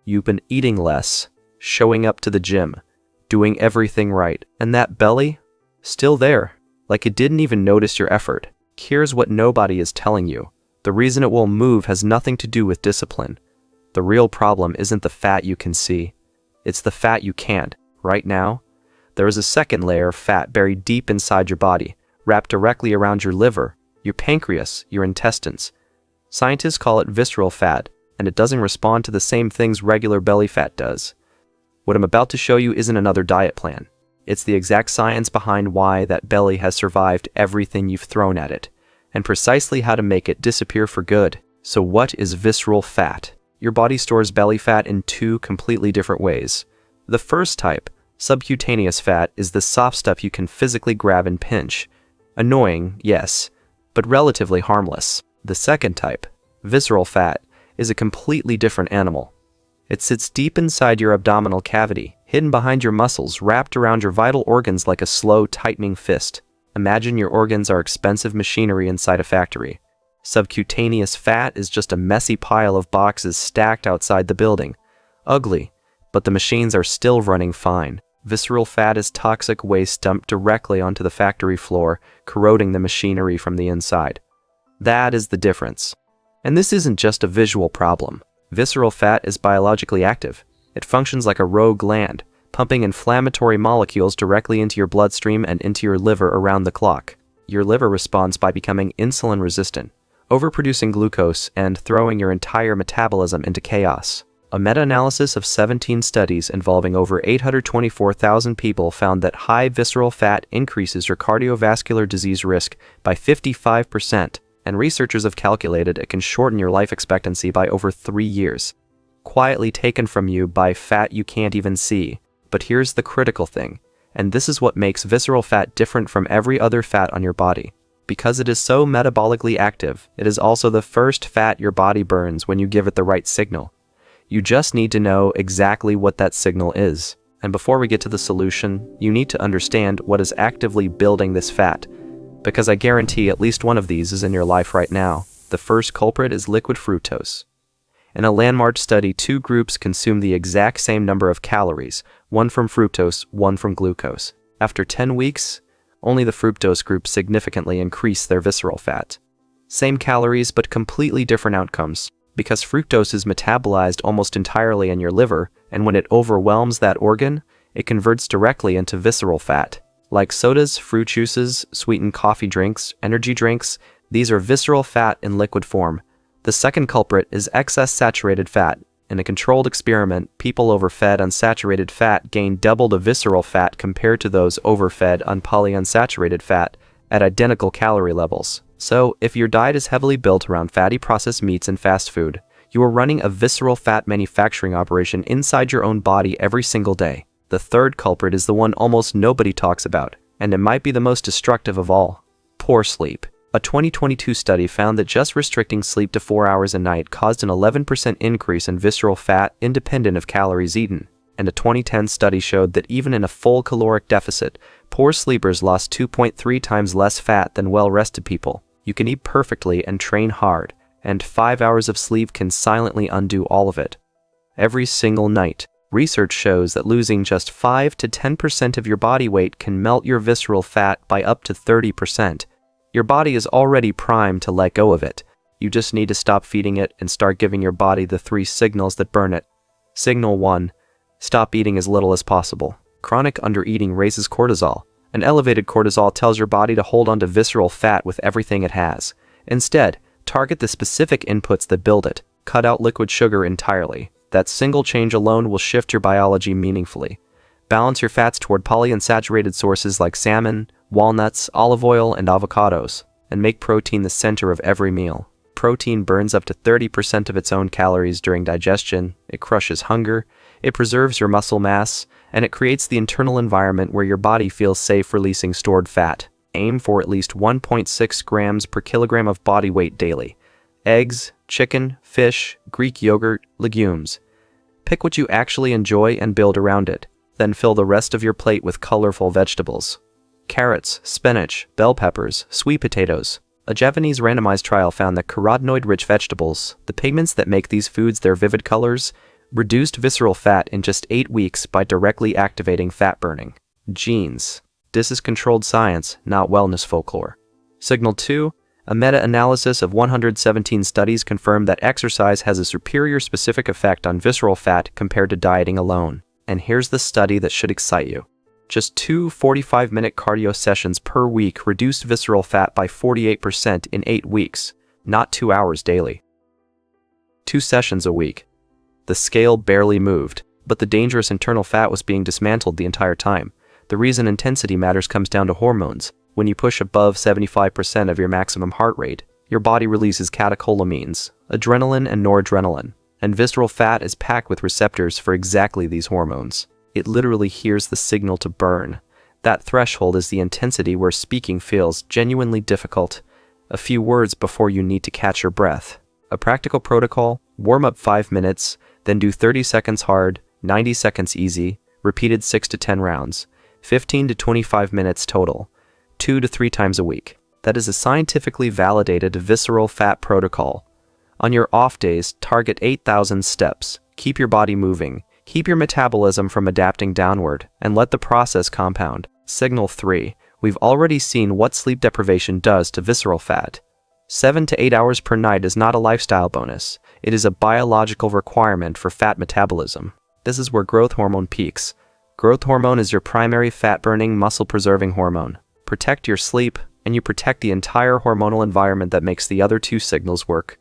You've been eating less, showing up to the gym, doing everything right, and that belly? Still there, like it didn't even notice your effort. Here's what nobody is telling you. The reason it won't move has nothing to do with discipline. The real problem isn't the fat you can see. It's the fat you can't. Right now, there is a second layer of fat buried deep inside your body, wrapped directly around your liver, your pancreas, your intestines. Scientists call it visceral fat, and it doesn't respond to the same things regular belly fat does. What I'm about to show you isn't another diet plan. It's the exact science behind why that belly has survived everything you've thrown at it, and precisely how to make it disappear for good. So what is visceral fat? Your body stores belly fat in two completely different ways. The first type, subcutaneous fat, is the soft stuff you can physically grab and pinch. Annoying, yes, but relatively harmless. The second type, visceral fat, is a completely different animal. It sits deep inside your abdominal cavity, hidden behind your muscles, wrapped around your vital organs like a slow, tightening fist. Imagine your organs are expensive machinery inside a factory. Subcutaneous fat is just a messy pile of boxes stacked outside the building. Ugly, but the machines are still running fine. Visceral fat is toxic waste dumped directly onto the factory floor, corroding the machinery from the inside. That is the difference. And this isn't just a visual problem. Visceral fat is biologically active. It functions like a rogue gland, pumping inflammatory molecules directly into your bloodstream and into your liver around the clock. Your liver responds by becoming insulin resistant, overproducing glucose and throwing your entire metabolism into chaos. A meta-analysis of 17 studies involving over 824,000 people found that high visceral fat increases your cardiovascular disease risk by 55%, and researchers have calculated it can shorten your life expectancy by over 3 years. Quietly taken from you by fat you can't even see. But here's the critical thing, and this is what makes visceral fat different from every other fat on your body. Because it is so metabolically active, it is also the first fat your body burns when you give it the right signal. You just need to know exactly what that signal is. And before we get to the solution, you need to understand what is actively building this fat, because I guarantee at least one of these is in your life right now. The first culprit is liquid fructose. In a landmark study, 2 groups consumed the exact same number of calories, one from fructose, one from glucose. After 10 weeks, only the fructose group significantly increased their visceral fat. Same calories, but completely different outcomes. Because fructose is metabolized almost entirely in your liver, and when it overwhelms that organ, it converts directly into visceral fat. Like sodas, fruit juices, sweetened coffee drinks, energy drinks, these are visceral fat in liquid form. The second culprit is excess saturated fat. In a controlled experiment, people overfed unsaturated fat gained double the visceral fat compared to those overfed on polyunsaturated fat at identical calorie levels. So, if your diet is heavily built around fatty processed meats and fast food, you are running a visceral fat manufacturing operation inside your own body every single day. The third culprit is the one almost nobody talks about, and it might be the most destructive of all: poor sleep. A 2022 study found that just restricting sleep to 4 hours a night caused an 11% increase in visceral fat independent of calories eaten. And a 2010 study showed that even in a full caloric deficit, poor sleepers lost 2.3 times less fat than well-rested people. You can eat perfectly and train hard, and 5 hours of sleep can silently undo all of it. Every single night, research shows that losing just 5 to 10% of your body weight can melt your visceral fat by up to 30%. Your body is already primed to let go of it. You just need to stop feeding it and start giving your body the 3 signals that burn it. Signal 1. Stop eating as little as possible. Chronic undereating raises cortisol. An elevated cortisol tells your body to hold onto visceral fat with everything it has. Instead, target the specific inputs that build it. Cut out liquid sugar entirely. That single change alone will shift your biology meaningfully. Balance your fats toward polyunsaturated sources like salmon, walnuts, olive oil, and avocados, and make protein the center of every meal. Protein burns up to 30% of its own calories during digestion, it crushes hunger, it preserves your muscle mass, and it creates the internal environment where your body feels safe releasing stored fat. Aim for at least 1.6 grams per kilogram of body weight daily. Eggs, chicken, fish, Greek yogurt, legumes. Pick what you actually enjoy and build around it. Then fill the rest of your plate with colorful vegetables. Carrots, spinach, bell peppers, sweet potatoes. A Japanese randomized trial found that carotenoid-rich vegetables, the pigments that make these foods their vivid colors, Reduced visceral fat in just 8 weeks by directly activating fat burning. Genes. This is controlled science, not wellness folklore. Signal 2. A meta-analysis of 117 studies confirmed that exercise has a superior specific effect on visceral fat compared to dieting alone. And here's the study that should excite you. Just 2 45-minute cardio sessions per week reduced visceral fat by 48% in 8 weeks, not 2 hours daily. 2 sessions a week. The scale barely moved, but the dangerous internal fat was being dismantled the entire time. The reason intensity matters comes down to hormones. When you push above 75% of your maximum heart rate, your body releases catecholamines, adrenaline and noradrenaline, and visceral fat is packed with receptors for exactly these hormones. It literally hears the signal to burn. That threshold is the intensity where speaking feels genuinely difficult. A few words before you need to catch your breath. A practical protocol: warm up 5 minutes, then do 30 seconds hard, 90 seconds easy, repeated 6 to 10 rounds, 15 to 25 minutes total, 2 to 3 times a week. That is a scientifically validated visceral fat protocol. On your off days, target 8,000 steps. Keep your body moving. Keep your metabolism from adapting downward, and let the process compound. Signal 3. We've already seen what sleep deprivation does to visceral fat. 7 to 8 hours per night is not a lifestyle bonus. It is a biological requirement for fat metabolism. This is where growth hormone peaks. Growth hormone is your primary fat-burning, muscle-preserving hormone. Protect your sleep, and you protect the entire hormonal environment that makes the other 2 signals work.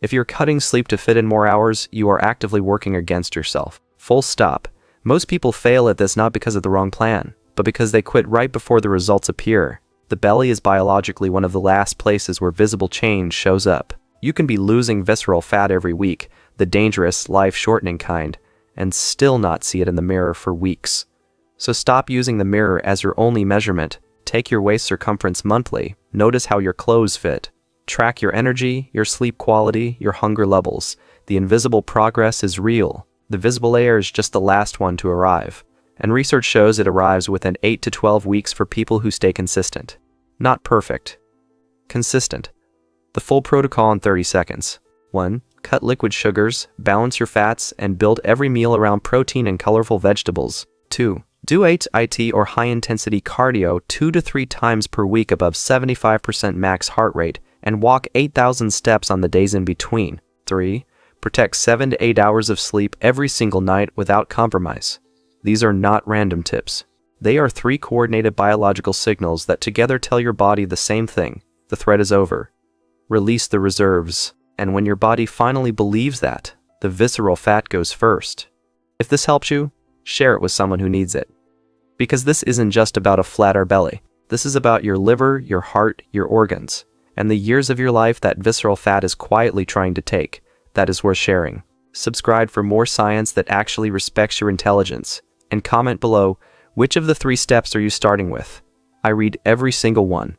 If you're cutting sleep to fit in more hours, you are actively working against yourself. Full stop. Most people fail at this not because of the wrong plan, but because they quit right before the results appear. The belly is biologically one of the last places where visible change shows up. You can be losing visceral fat every week, the dangerous, life-shortening kind, and still not see it in the mirror for weeks. So stop using the mirror as your only measurement. Take your waist circumference monthly. Notice how your clothes fit. Track your energy, your sleep quality, your hunger levels. The invisible progress is real. The visible layer is just the last one to arrive. And research shows it arrives within 8 to 12 weeks for people who stay consistent. Not perfect. Consistent. The full protocol in 30 seconds. 1. Cut liquid sugars, balance your fats, and build every meal around protein and colorful vegetables. 2. Do HIIT or high-intensity cardio 2 to 3 times per week above 75% max heart rate, and walk 8,000 steps on the days in between. 3. Protect 7 to 8 hours of sleep every single night without compromise. These are not random tips. They are 3 coordinated biological signals that together tell your body the same thing: the threat is over. Release the reserves. And when your body finally believes that, the visceral fat goes first. If this helps you, share it with someone who needs it. Because this isn't just about a flatter belly. This is about your liver, your heart, your organs, and the years of your life that visceral fat is quietly trying to take. That is worth sharing. Subscribe for more science that actually respects your intelligence. And comment below, which of the 3 steps are you starting with? I read every single one.